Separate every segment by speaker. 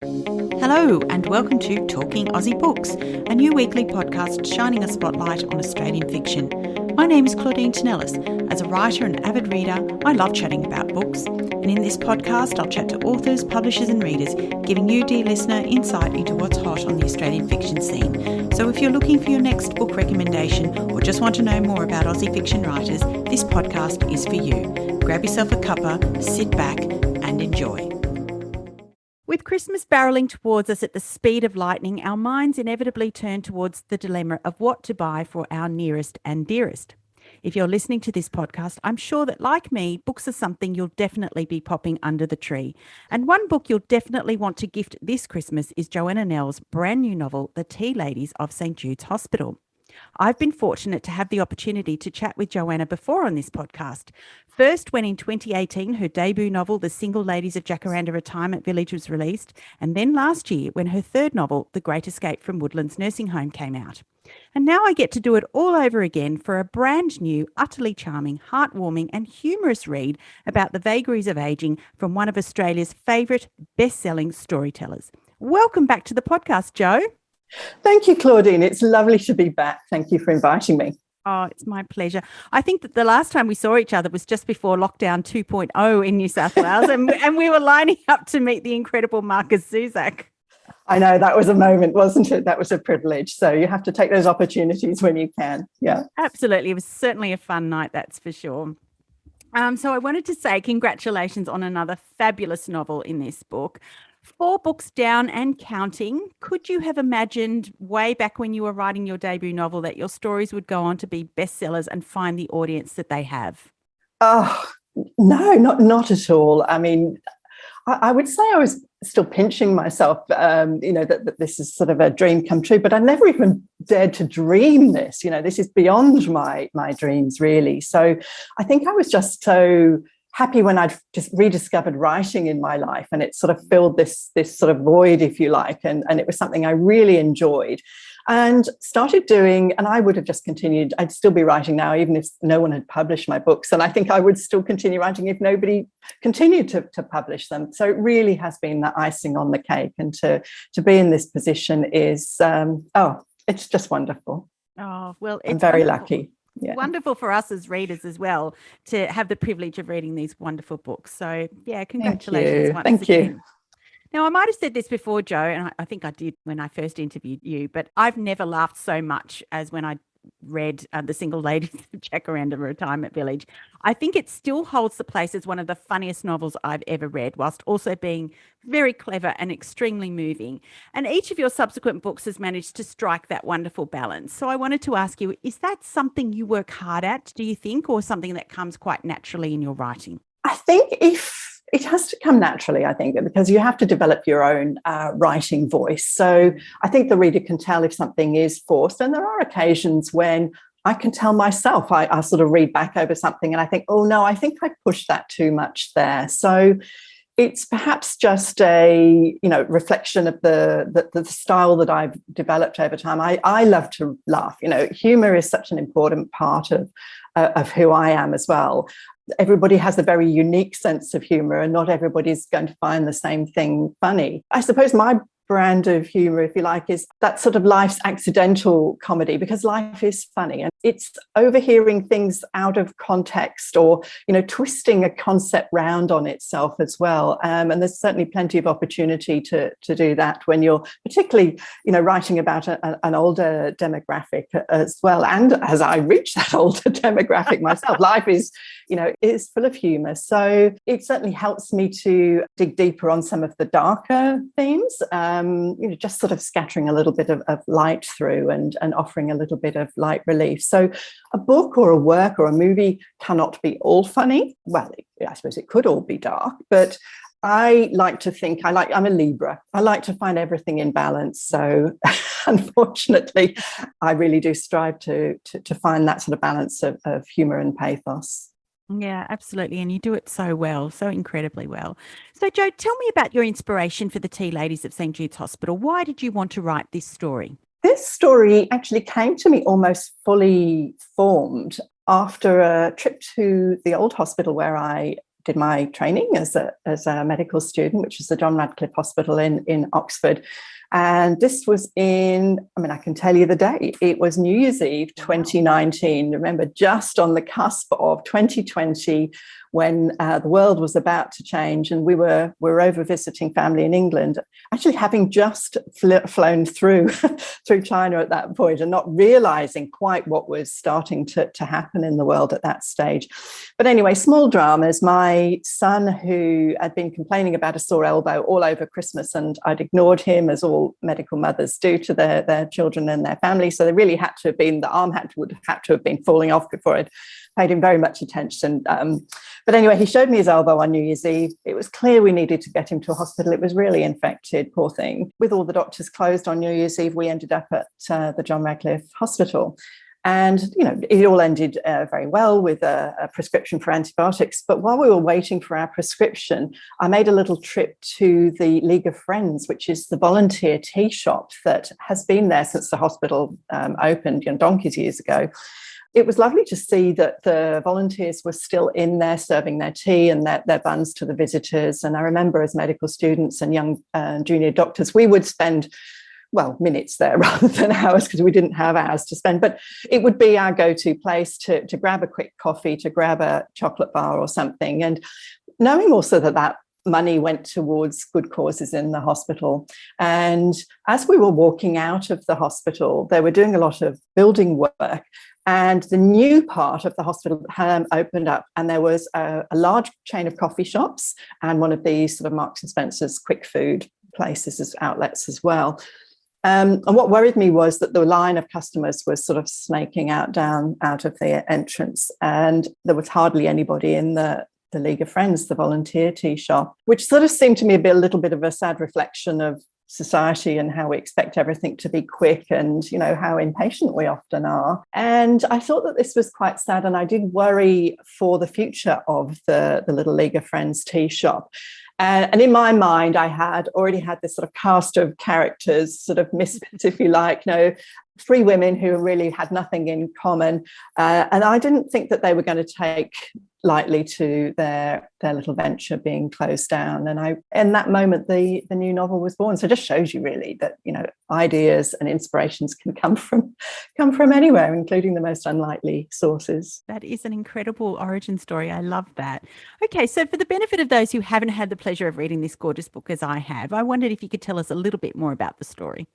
Speaker 1: Hello and welcome to Talking Aussie Books, a new weekly podcast shining a spotlight on Australian fiction. My name is Claudine Tinellis. As a writer and avid reader, I love chatting about books. And in this podcast, I'll chat to authors, publishers and readers, giving you, dear listener, insight into what's hot on the Australian fiction scene. So if you're looking for your next book recommendation or just want to know more about Aussie fiction writers, this podcast is for you. Grab yourself a cuppa, sit back and enjoy. With Christmas barrelling towards us at the speed of lightning, our minds inevitably turn towards the dilemma of what to buy for our nearest and dearest. If you're listening to this podcast, I'm sure that, like me, books are something you'll definitely be popping under the tree. And one book you'll definitely want to gift this Christmas is Joanna Nell's brand new novel, The Tea Ladies of St. Jude's Hospital. I've been fortunate to have the opportunity to chat with Joanna before on this podcast. First, when in 2018, her debut novel, The Single Ladies of Jacaranda Retirement Village, was released, and then last year when her third novel, The Great Escape from Woodlands Nursing Home, came out. And now I get to do it all over again for a brand new, utterly charming, heartwarming and humorous read about the vagaries of ageing from one of Australia's favourite best-selling storytellers. Welcome back to the podcast, Jo.
Speaker 2: Thank you, Claudine. It's lovely to be back. Thank you for inviting me.
Speaker 1: Oh, it's my pleasure. I think that the last time we saw each other was just before lockdown 2.0 in New South Wales, and we were lining up to meet the incredible Marcus Zuzak.
Speaker 2: I know, that was a moment, wasn't it? That was a privilege. So you have to take those opportunities when you can. Yeah,
Speaker 1: absolutely. It was certainly a fun night, that's for sure. So I wanted to say congratulations on another fabulous novel in this book. 4 books down and counting. Could you have imagined way back when you were writing your debut novel that your stories would go on to be bestsellers and find the audience that they have?
Speaker 2: Oh, no, not at all. I mean, I would say I was still pinching myself, that this is sort of a dream come true, but I never even dared to dream this. This is beyond my dreams, really. So I think I was just so happy when I'd just rediscovered writing in my life, and it sort of filled this sort of void, if you like, and it was something I really enjoyed and started doing. And I would have just continued. I'd still be writing now, even if no one had published my books, and I think I would still continue writing if nobody continued to publish them. So it really has been the icing on the cake, and to be in this position is it's just wonderful.
Speaker 1: Oh, well,
Speaker 2: I'm very lucky.
Speaker 1: Yeah. Wonderful for us as readers as well to have the privilege of reading these wonderful books. So, yeah, congratulations.
Speaker 2: Thank you.
Speaker 1: Now, I might have said this before, Jo, and I think I did when I first interviewed you, but I've never laughed so much as when I read The Single Ladies of Jacaranda Retirement Village. I think it still holds the place as one of the funniest novels I've ever read, whilst also being very clever and extremely moving. And each of your subsequent books has managed to strike that wonderful balance. So I wanted to ask you, is that something you work hard at, do you think, or something that comes quite naturally in your writing?
Speaker 2: I think it has to come naturally, I think, because you have to develop your own writing voice. So I think the reader can tell if something is forced. And there are occasions when I can tell myself, I sort of read back over something and I think, oh, no, I think I pushed that too much there. So it's perhaps just a reflection of the style that I've developed over time. I love to laugh. Humor is such an important part of who I am as well. Everybody has a very unique sense of humor, and not everybody's going to find the same thing funny. I suppose my brand of humor, if you like, is that sort of life's accidental comedy, because life is funny and it's overhearing things out of context or, twisting a concept round on itself as well. And there's certainly plenty of opportunity to do that when you're particularly, writing about an older demographic as well. And as I reach that older demographic myself, life is full of humor. So it certainly helps me to dig deeper on some of the darker themes. Just sort of scattering a little bit of light through and offering a little bit of light relief. So a book or a work or a movie cannot be all funny. Well, I suppose it could all be dark, but I like to think, I'm a Libra. I like to find everything in balance. So unfortunately, I really do strive to find that sort of balance of humour and pathos.
Speaker 1: Yeah, absolutely. And you do it so well, so incredibly well. So, Jo, tell me about your inspiration for the Tea Ladies of St. Jude's Hospital. Why did you want to write this story?
Speaker 2: This story actually came to me almost fully formed after a trip to the old hospital where I did my training as a medical student, which is the John Radcliffe Hospital in Oxford. And this was I can tell you the date. It was New Year's Eve 2019. Remember, just on the cusp of 2020, when the world was about to change, and we were over visiting family in England, actually having just flown through China at that point, and not realizing quite what was starting to happen in the world at that stage. But anyway, small dramas. My son, who had been complaining about a sore elbow all over Christmas, and I'd ignored him, as all medical mothers do to their children and their family. So they really had to have been, the arm would have had to have been falling off before I'd paid him very much attention. But anyway, he showed me his elbow on New Year's Eve. It was clear we needed to get him to a hospital. It was really infected, poor thing. With all the doctors closed on New Year's Eve, we ended up at the John Radcliffe Hospital. And, it all ended very well with a prescription for antibiotics. But while we were waiting for our prescription, I made a little trip to the League of Friends, which is the volunteer tea shop that has been there since the hospital opened, donkeys years ago. It was lovely to see that the volunteers were still in there serving their tea and their buns to the visitors. And I remember, as medical students and young junior doctors, we would spend minutes there rather than hours, because we didn't have hours to spend. But it would be our go-to place to grab a quick coffee, to grab a chocolate bar or something. And knowing also that money went towards good causes in the hospital. And as we were walking out of the hospital, they were doing a lot of building work. And the new part of the hospital opened up, and there was a large chain of coffee shops and one of these sort of Marks and Spencer's quick food places as outlets as well. And what worried me was that the line of customers was sort of snaking out of the entrance, and there was hardly anybody in the League of Friends, the volunteer tea shop, which sort of seemed to me a little bit of a sad reflection of society and how we expect everything to be quick, and how impatient we often are. And I thought that this was quite sad, and I did worry for the future of the little League of Friends tea shop. And in my mind, I had already had this sort of cast of characters, sort of misfits, if you like, three women who really had nothing in common. And I didn't think that they were going to take lightly to their little venture being closed down. And in that moment, the new novel was born. So it just shows you really that, ideas and inspirations can come from anywhere, including the most unlikely sources.
Speaker 1: That is an incredible origin story. I love that. Okay, so for the benefit of those who haven't had the pleasure of reading this gorgeous book as I have, I wondered if you could tell us a little bit more about the story.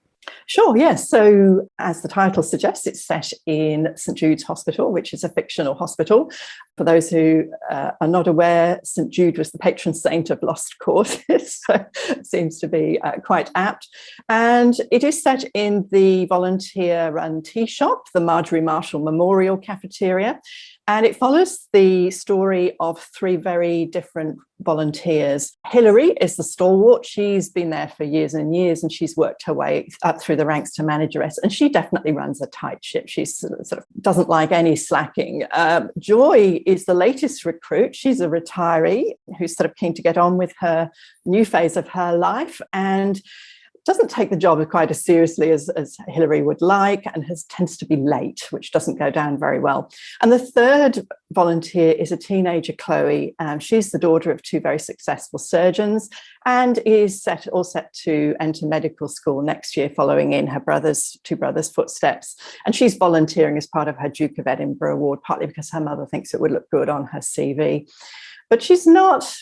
Speaker 2: Sure, yes. So as the title suggests, it's set in St Jude's Hospital, which is a fictional hospital. For those who are not aware, St Jude was the patron saint of lost causes, so it seems to be quite apt. And it is set in the volunteer-run tea shop, the Marjorie Marshall Memorial Cafeteria. And it follows the story of three very different volunteers. Hilary is the stalwart. She's been there for years and years, and she's worked her way up through the ranks to manageress. And she definitely runs a tight ship. She sort of doesn't like any slacking. Joy is the latest recruit. She's a retiree who's sort of keen to get on with her new phase of her life, and doesn't take the job quite as seriously as Hilary would like, and tends to be late, which doesn't go down very well. And the third volunteer is a teenager, Chloe. She's the daughter of two very successful surgeons, and is all set to enter medical school next year, following in her two brothers' footsteps. And she's volunteering as part of her Duke of Edinburgh award, partly because her mother thinks it would look good on her CV. But she's not,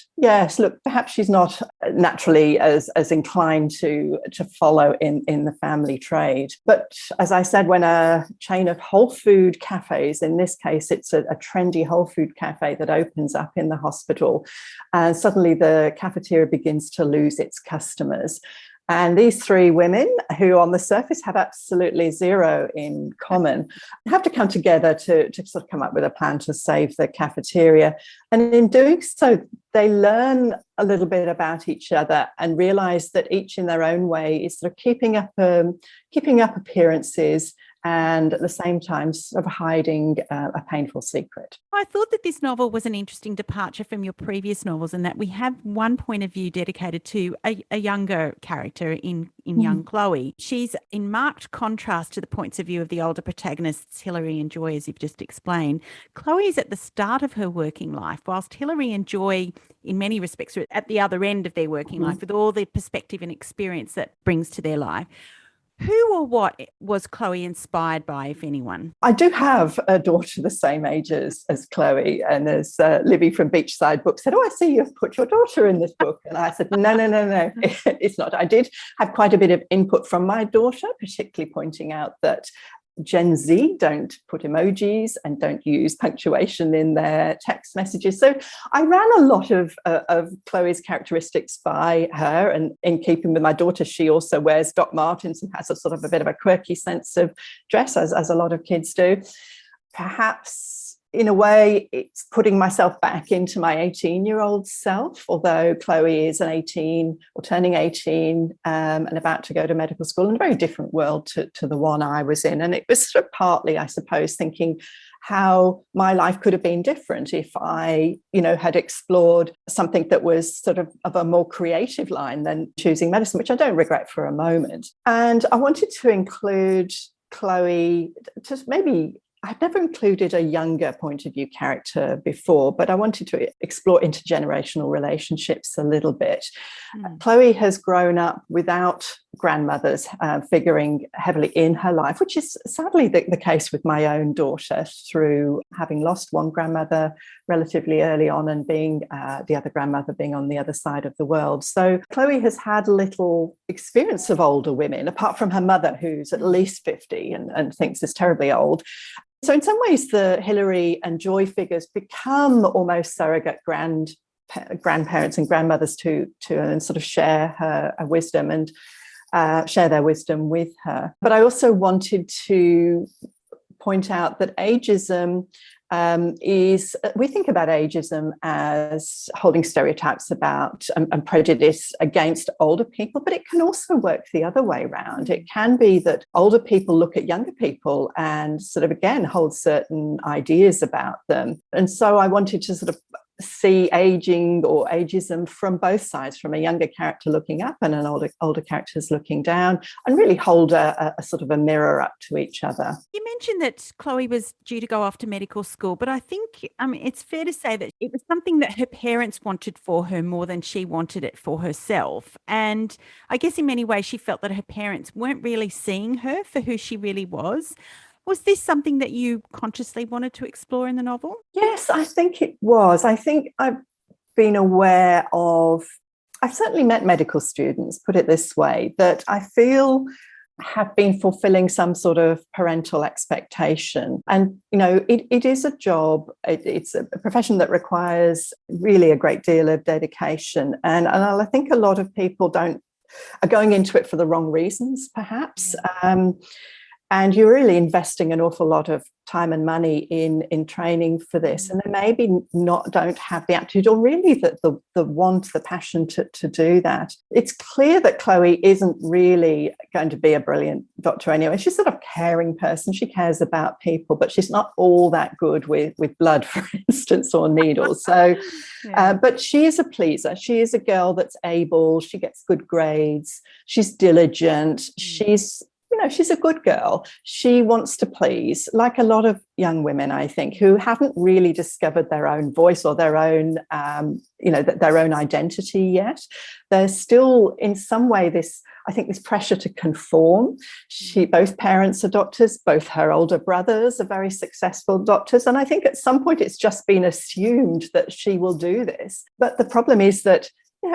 Speaker 2: perhaps she's not naturally as inclined to follow in the family trade. But as I said, when a chain of whole food cafes, in this case, it's a trendy whole food cafe that opens up in the hospital, suddenly the cafeteria begins to lose its customers. And these three women, who on the surface have absolutely zero in common, have to come together to sort of come up with a plan to save the cafeteria. And in doing so, they learn a little bit about each other and realise that each in their own way is sort of keeping up appearances and at the same time sort of hiding a painful secret.
Speaker 1: I thought that this novel was an interesting departure from your previous novels, and that we have one point of view dedicated to a younger character in young Chloe. She's in marked contrast to the points of view of the older protagonists, Hilary and Joy, as you've just explained. Chloe is at the start of her working life, whilst Hilary and Joy, in many respects, are at the other end of their working life, with all the perspective and experience that brings to their life. Who or what was Chloe inspired by, if anyone?
Speaker 2: I do have a daughter the same age as Chloe, and as Libby from Beachside Books said, "Oh, I see you've put your daughter in this book." And I said, no, it's not. I did have quite a bit of input from my daughter, particularly pointing out that Gen Z don't put emojis and don't use punctuation in their text messages. So I ran a lot of Chloe's characteristics by her, and in keeping with my daughter, she also wears Doc Martens and has a sort of a bit of a quirky sense of dress, as a lot of kids do. Perhaps in a way, it's putting myself back into my 18-year-old self, although Chloe is an 18 or turning 18 and about to go to medical school in a very different world to the one I was in. And it was sort of partly, I suppose, thinking how my life could have been different if I, had explored something that was sort of a more creative line than choosing medicine, which I don't regret for a moment. And I wanted to include Chloe, just maybe I've never included a younger point of view character before, but I wanted to explore intergenerational relationships a little bit. Chloe has grown up without grandmothers figuring heavily in her life, which is sadly the case with my own daughter, through having lost one grandmother relatively early on and being the other grandmother being on the other side of the world. So Chloe has had little experience of older women, apart from her mother, who's at least 50 and thinks is terribly old. So in some ways, the Hilary and Joy figures become almost surrogate grandparents and grandmothers to and sort of share her wisdom and share their wisdom with her. But I also wanted to point out that ageism we think about ageism as holding stereotypes about and prejudice against older people, but it can also work the other way around. It can be that older people look at younger people and sort of, again, hold certain ideas about them. And so I wanted to sort of see aging or ageism from both sides, from a younger character looking up and an older character's looking down, and really hold a sort of a mirror up to each other.
Speaker 1: You mentioned that Chloe was due to go off to medical school, but I think it's fair to say that it was something that her parents wanted for her more than she wanted it for herself. And I guess in many ways she felt that her parents weren't really seeing her for who she really was. Was this something that you consciously wanted to explore in the novel?
Speaker 2: Yes, I think it was. I think I've been aware of, I've certainly met medical students, put it this way, that I feel have been fulfilling some sort of parental expectation. And, it is a job, it's a profession that requires really a great deal of dedication. And I think a lot of people are going into it for the wrong reasons, perhaps. And you're really investing an awful lot of time and money in training for this, and they maybe don't have the aptitude or really the want, the passion to do that. It's clear that Chloe isn't really going to be a brilliant doctor anyway. She's sort of a caring person. She cares about people, but she's not all that good with blood, for instance, or needles. So, but she is a pleaser. She is a girl that's able. She gets good grades. She's diligent. She's a good girl. She wants to please, like a lot of young women, I think, who haven't really discovered their own voice or their own, their own identity yet. There's still, in some way, this pressure to conform. Both parents are doctors. Both her older brothers are very successful doctors. And I think at some point it's just been assumed that she will do this. But the problem is that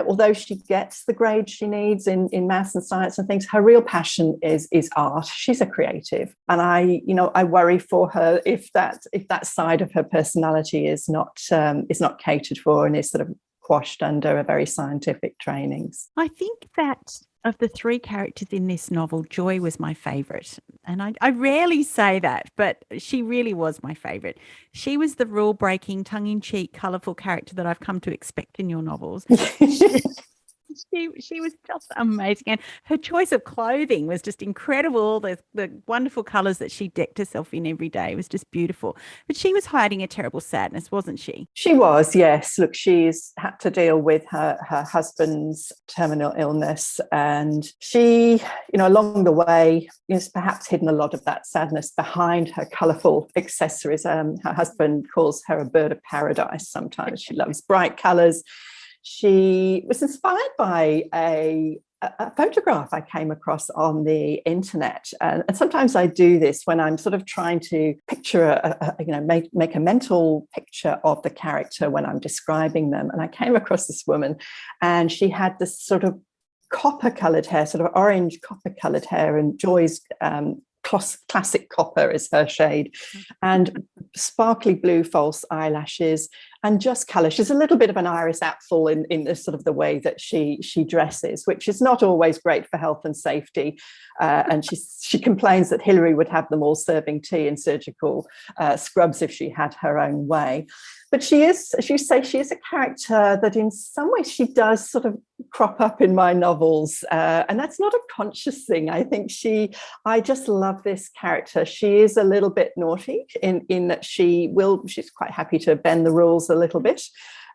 Speaker 2: although she gets the grades she needs in maths and science and things, her real passion is art. She's a creative, and I worry for her if that side of her personality is not catered for and is sort of quashed under a very scientific trainings.
Speaker 1: I think that of the three characters in this novel, Joy was my favourite. And I rarely say that, but she really was my favourite. She was the rule-breaking, tongue-in-cheek, colourful character that I've come to expect in your novels. She was just amazing, and her choice of clothing was just incredible. The wonderful colours that she decked herself in every day was just beautiful. But she was hiding a terrible sadness, wasn't she?
Speaker 2: She was, yes. Look, she's had to deal with her husband's terminal illness, and she, along the way, has perhaps hidden a lot of that sadness behind her colourful accessories. Her husband calls her a bird of paradise sometimes. She loves bright colours. She was inspired by a photograph I came across on the internet, and sometimes I do this when I'm sort of trying to picture, make a mental picture of the character when I'm describing them. And I came across this woman, and she had this sort of copper-coloured hair, sort of orange copper-coloured hair, and Joy's classic copper is her shade, and sparkly blue false eyelashes, and just colour. She's a little bit of an Iris Apfel in the sort of the way that she dresses, which is not always great for health and safety. And she complains that Hillary would have them all serving tea in surgical scrubs if she had her own way. But she is a character that in some ways she does sort of crop up in my novels. And that's not a conscious thing. I think I just love this character. She is a little bit naughty in that she's quite happy to bend the rules a little bit.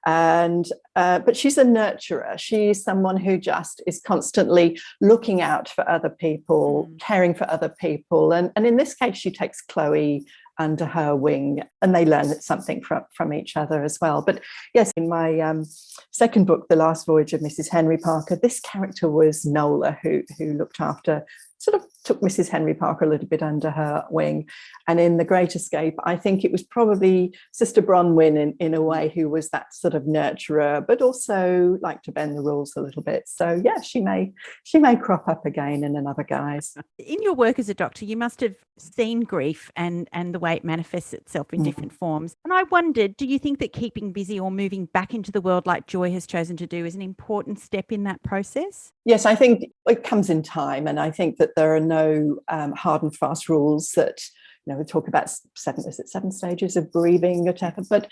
Speaker 2: But she's a nurturer. She's someone who just is constantly looking out for other people, caring for other people. And in this case, she takes Chloe under her wing, and they learn something from each other as well. But yes, in my second book, The Last Voyage of Mrs. Henry Parker, this character was Nola, who looked after, sort of took Mrs. Henry Parker a little bit under her wing. And in The Great Escape, I think it was probably Sister Bronwyn in a way, who was that sort of nurturer, but also liked to bend the rules a little bit. So yeah, she may crop up again in another guise.
Speaker 1: In your work as a doctor, you must have seen grief and the way it manifests itself in different forms. And I wondered, do you think that keeping busy or moving back into the world like Joy has chosen to do is an important step in that process?
Speaker 2: Yes, I think it comes in time. And I think that there are no hard and fast rules that, we talk about seven stages of grieving, whatever. But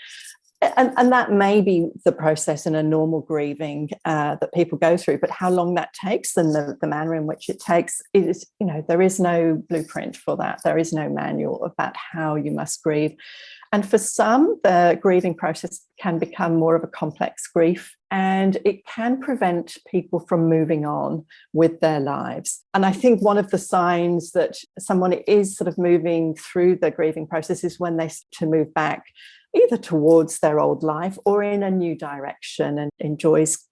Speaker 2: and that may be the process in a normal grieving that people go through, but how long that takes and the manner in which it takes is, there is no blueprint for that. There is no manual about how you must grieve. And for some, the grieving process can become more of a complex grief, and it can prevent people from moving on with their lives. And I think one of the signs that someone is sort of moving through the grieving process is when they start to move back either towards their old life or in a new direction. And in Joy's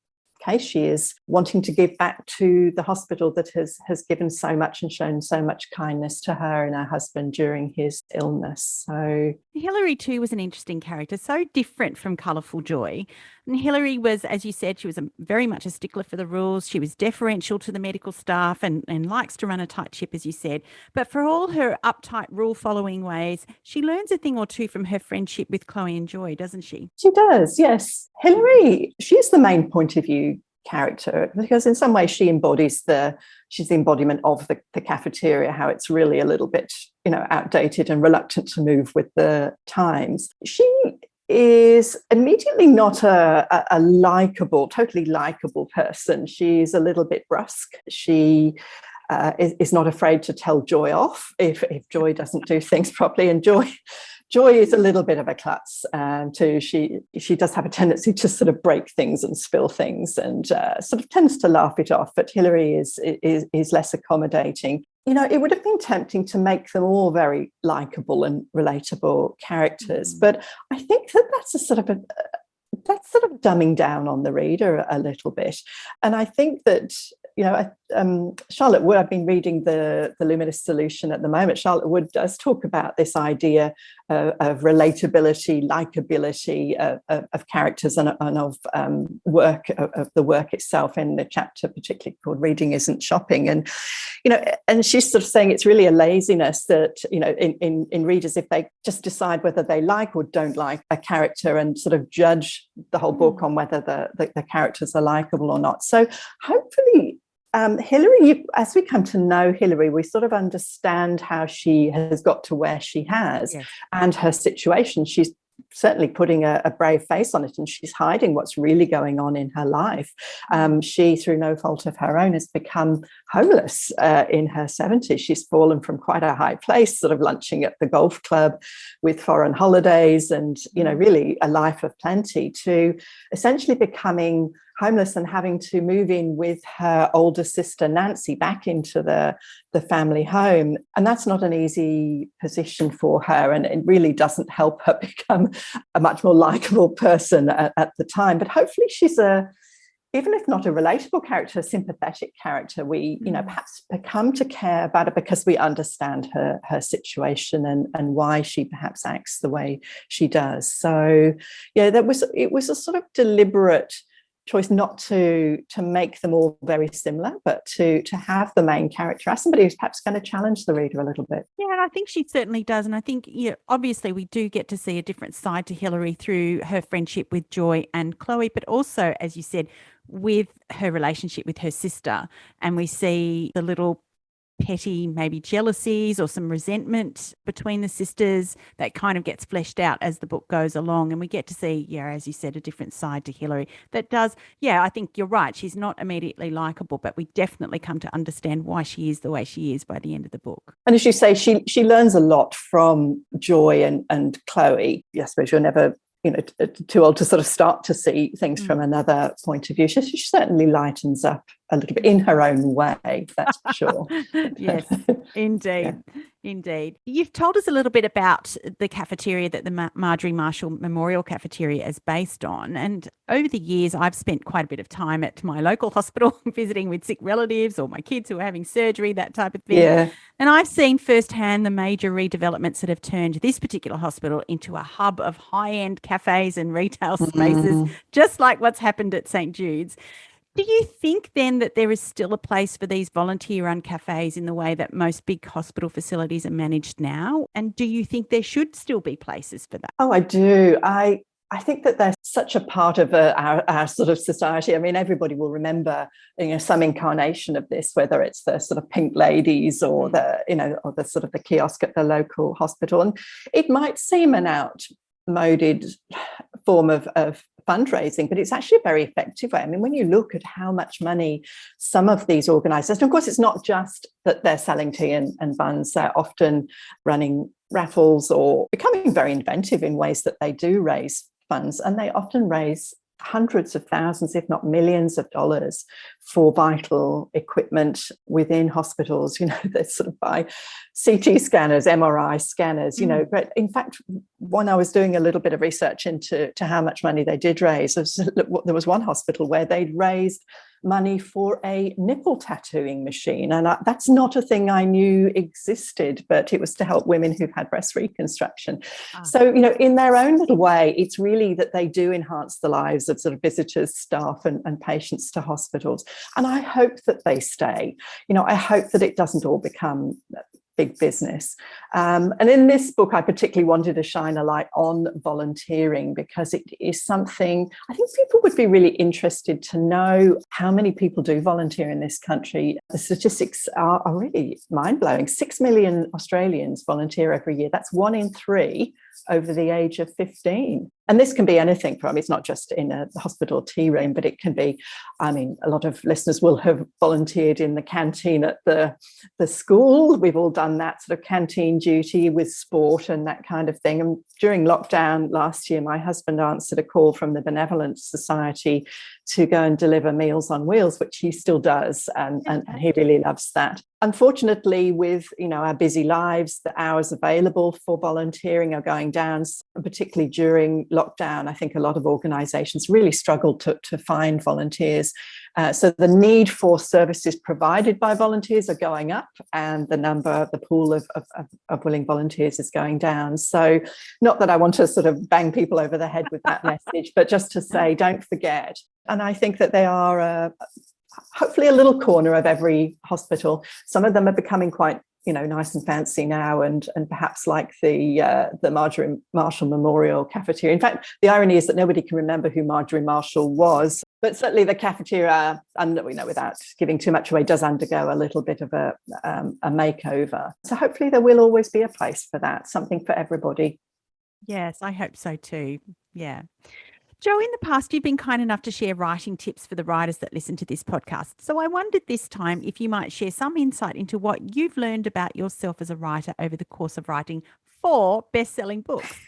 Speaker 2: case, she is wanting to give back to the hospital that has given so much and shown so much kindness to her and her husband during his illness. So
Speaker 1: Hillary too was an interesting character, so different from colourful Joy. And Hillary was, as you said, she was very much a stickler for the rules. She was deferential to the medical staff and likes to run a tight ship, as you said. But for all her uptight rule-following ways, she learns a thing or two from her friendship with Chloe and Joy, doesn't she?
Speaker 2: She does, yes. Hillary, she's the main point of view character, because in some ways she's the embodiment of the cafeteria, how it's really a little bit outdated and reluctant to move with the times. She is immediately not a totally likable person. She's a little bit brusque. She is not afraid to tell Joy off if Joy doesn't do things properly, and Joy is a little bit of a klutz too. She does have a tendency to sort of break things and spill things, and sort of tends to laugh it off. But Hillary is less accommodating. It would have been tempting to make them all very likable and relatable characters, but I think that's sort of dumbing down on the reader a little bit. And I think that Charlotte Wood, I've been reading the Luminous Solution at the moment. Charlotte Wood does talk about this idea of relatability, likability of characters and of work, of the work itself, in the chapter particularly called Reading Isn't Shopping. And and she's sort of saying it's really a laziness that in readers, if they just decide whether they like or don't like a character and sort of judge the whole book on whether the characters are likable or not. So hopefully Hillary, as we come to know Hillary, we sort of understand how she has got to where she has, and her situation. She's certainly putting a brave face on it, and she's hiding what's really going on in her life. She, through no fault of her own, has become homeless in her 70s. She's fallen from quite a high place, sort of lunching at the golf club with foreign holidays and, really a life of plenty, to essentially becoming homeless and having to move in with her older sister Nancy back into the family home. And that's not an easy position for her, and it really doesn't help her become a much more likable person at the time. But hopefully she's even if not a relatable character, a sympathetic character. We, perhaps come to care about her because we understand her situation and why she perhaps acts the way she does. So, yeah, it was a sort of deliberate choice not to make them all very similar, but to have the main character as somebody who's perhaps going to challenge the reader a little bit.
Speaker 1: Yeah, and I think she certainly does. And I think, obviously we do get to see a different side to Hilary through her friendship with Joy and Chloe, but also, as you said, with her relationship with her sister. And we see the little petty maybe jealousies or some resentment between the sisters that kind of gets fleshed out as the book goes along, and we get to see, as you said, a different side to Hilary that does, I think you're right, she's not immediately likable, but we definitely come to understand why she is the way she is by the end of the book.
Speaker 2: And as you say, she learns a lot from Joy and Chloe. I suppose you're never too old to sort of start to see things from another point of view. She certainly lightens up a little bit in her own way, that's for sure.
Speaker 1: Yes, indeed. Yeah. Indeed. You've told us a little bit about the cafeteria that the Marjorie Marshall Memorial Cafeteria is based on. And over the years, I've spent quite a bit of time at my local hospital visiting with sick relatives or my kids who are having surgery, that type of thing.
Speaker 2: Yeah.
Speaker 1: And I've seen firsthand the major redevelopments that have turned this particular hospital into a hub of high-end cafes and retail spaces, just like what's happened at St. Jude's. Do you think then that there is still a place for these volunteer-run cafes in the way that most big hospital facilities are managed now? And do you think there should still be places for that?
Speaker 2: Oh, I do. I think that they're such a part of our sort of society. I mean, everybody will remember, some incarnation of this, whether it's the sort of pink ladies or or the sort of the kiosk at the local hospital. And it might seem an outmoded form of fundraising, but it's actually a very effective way. I mean, when you look at how much money some of these organisations, of course, it's not just that they're selling tea and buns, they're often running raffles or becoming very inventive in ways that they do raise funds, and they often raise hundreds of thousands, if not millions of dollars for vital equipment within hospitals. They sort of buy CT scanners, MRI scanners, but in fact, when I was doing a little bit of research into how much money they did raise, there was one hospital where they'd raised money for a nipple tattooing machine. And that's not a thing I knew existed, but it was to help women who've had breast reconstruction. So, in their own little way, it's really that they do enhance the lives of sort of visitors, staff and patients to hospitals. And I hope that they stay. I hope that it doesn't all become big business. And in this book, I particularly wanted to shine a light on volunteering because it is something I think people would be really interested to know how many people do volunteer in this country. The statistics are really mind-blowing. 6 million Australians volunteer every year. That's 1 in 3 over the age of 15. And this can be anything from, it's not just in a hospital tea room, but it can be, a lot of listeners will have volunteered in the canteen at the school. We've all done that sort of canteen duty with sport and that kind of thing. And during lockdown last year, my husband answered a call from the Benevolent Society to go and deliver Meals on Wheels, which he still does. And he really loves that. Unfortunately, with our busy lives, the hours available for volunteering are going down, particularly during lockdown. I think a lot of organisations really struggled to find volunteers. So the need for services provided by volunteers are going up, and the pool of willing volunteers is going down. So not that I want to sort of bang people over the head with that message, but just to say, don't forget. And I think that they are hopefully a little corner of every hospital. Some of them are becoming quite nice and fancy now, and perhaps like the Marjorie Marshall Memorial Cafeteria. In fact, the irony is that nobody can remember who Marjorie Marshall was, but certainly the cafeteria, and without giving too much away, does undergo a little bit of a makeover. So hopefully there will always be a place for that, something for everybody.
Speaker 1: Yes, I hope so too. Yeah. Joe, in the past, you've been kind enough to share writing tips for the writers that listen to this podcast. So I wondered this time if you might share some insight into what you've learned about yourself as a writer over the course of writing 4 best-selling books.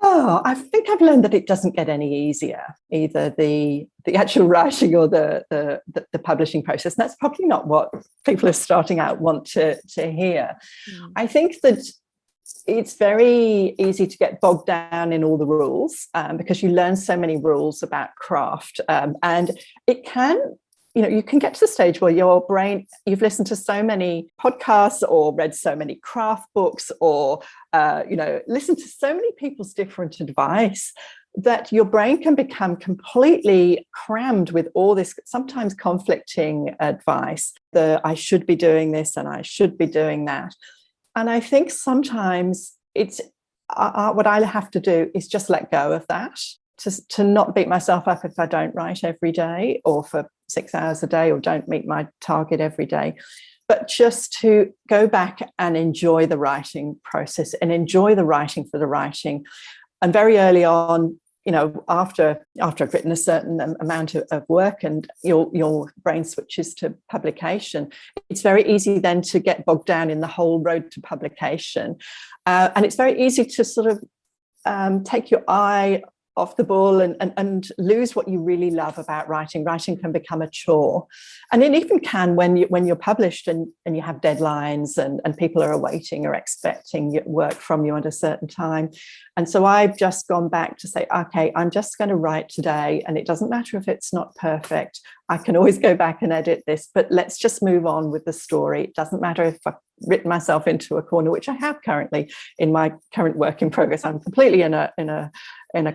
Speaker 2: Oh, I think I've learned that it doesn't get any easier, either the actual writing or the publishing process. And that's probably not what people who are starting out want to hear. I think that it's very easy to get bogged down in all the rules because you learn so many rules about craft, and it can, you can get to the stage where your brain, you've listened to so many podcasts or read so many craft books or listened to so many people's different advice that your brain can become completely crammed with all this sometimes conflicting advice. I should be doing this and I should be doing that. And I think sometimes it's what I have to do is just let go of that, to not beat myself up if I don't write every day or for 6 hours a day or don't meet my target every day, but just to go back and enjoy the writing process and enjoy the writing for the writing. And very early on, after I've written a certain amount of work and your brain switches to publication, it's very easy then to get bogged down in the whole road to publication. And it's very easy to sort of take your eye off the ball and lose what you really love about writing. Writing can become a chore. And it even can when you're published and you have deadlines and people are awaiting or expecting work from you at a certain time. And so I've just gone back to say, okay, I'm just going to write today, and it doesn't matter if it's not perfect. I can always go back and edit this, but let's just move on with the story. It doesn't matter if I've written myself into a corner, which I have currently in my current work in progress. I'm completely in a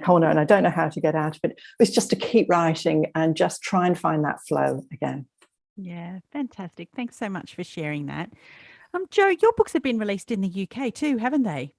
Speaker 2: corner and I don't know how to get out of it. It's just to keep writing and just try and find that flow again.
Speaker 1: Yeah, fantastic. Thanks so much for sharing that. Joe, your books have been released in the UK too, haven't they?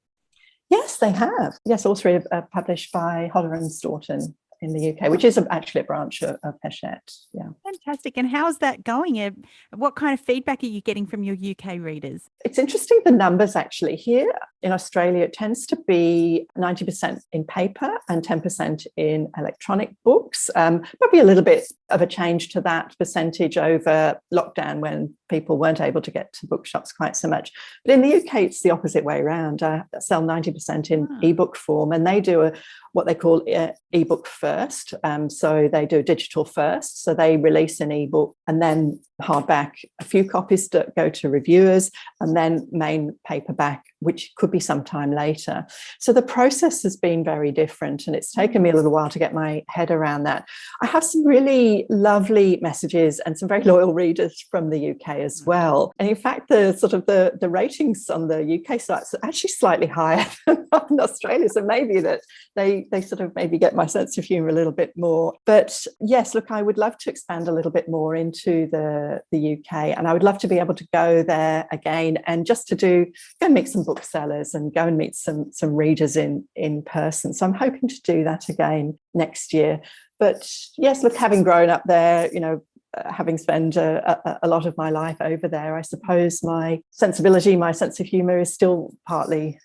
Speaker 2: Yes, they have. Yes, all 3 are published by Hodder and Stoughton in the UK, which is actually a branch of Hachette. Yeah.
Speaker 1: Fantastic. And how's that going? What kind of feedback are you getting from your UK readers?
Speaker 2: It's interesting, the numbers actually. Here in Australia, it tends to be 90% in paper and 10% in electronic books. Probably a little bit of a change to that percentage over lockdown when people weren't able to get to bookshops quite so much. But in the UK, it's the opposite way around. I sell 90% in ebook form, and they do what they call ebook first. So they do digital first. So they release an ebook and then hardback, a few copies that go to reviewers, and then main paperback, which could be sometime later. So the process has been very different, and it's taken me a little while to get my head around that. I have some really lovely messages and some very loyal readers from the UK as well. And in fact, the ratings on the UK sites are actually slightly higher than in Australia. So maybe that they sort of maybe get my sense of humour a little bit more. But yes, look, I would love to expand a little bit more into the UK, and I would love to be able to go there again and just to go and meet some booksellers and go and meet some readers in person. So I'm hoping to do that again next year. But yes, look, having grown up there, having spent a lot of my life over there, I suppose my sensibility, my sense of humour is still partly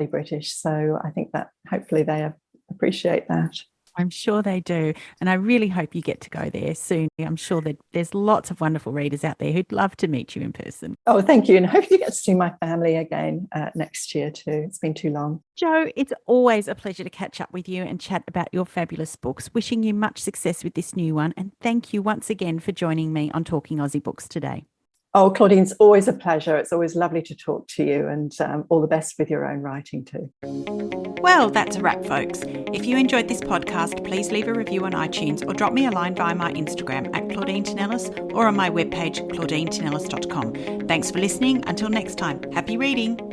Speaker 2: British. So I think that hopefully they appreciate that.
Speaker 1: I'm sure they do. And I really hope you get to go there soon. I'm sure that there's lots of wonderful readers out there who'd love to meet you in person.
Speaker 2: Oh, thank you. And hopefully you get to see my family again next year too. It's been too long.
Speaker 1: Joe, it's always a pleasure to catch up with you and chat about your fabulous books. Wishing you much success with this new one. And thank you once again for joining me on Talking Aussie Books today.
Speaker 2: Oh, Claudine, it's always a pleasure. It's always lovely to talk to you, and all the best with your own writing too.
Speaker 1: Well, that's a wrap, folks. If you enjoyed this podcast, please leave a review on iTunes or drop me a line via my Instagram at Claudine Tinellis or on my webpage, claudinetинellis.com. Thanks for listening. Until next time, happy reading.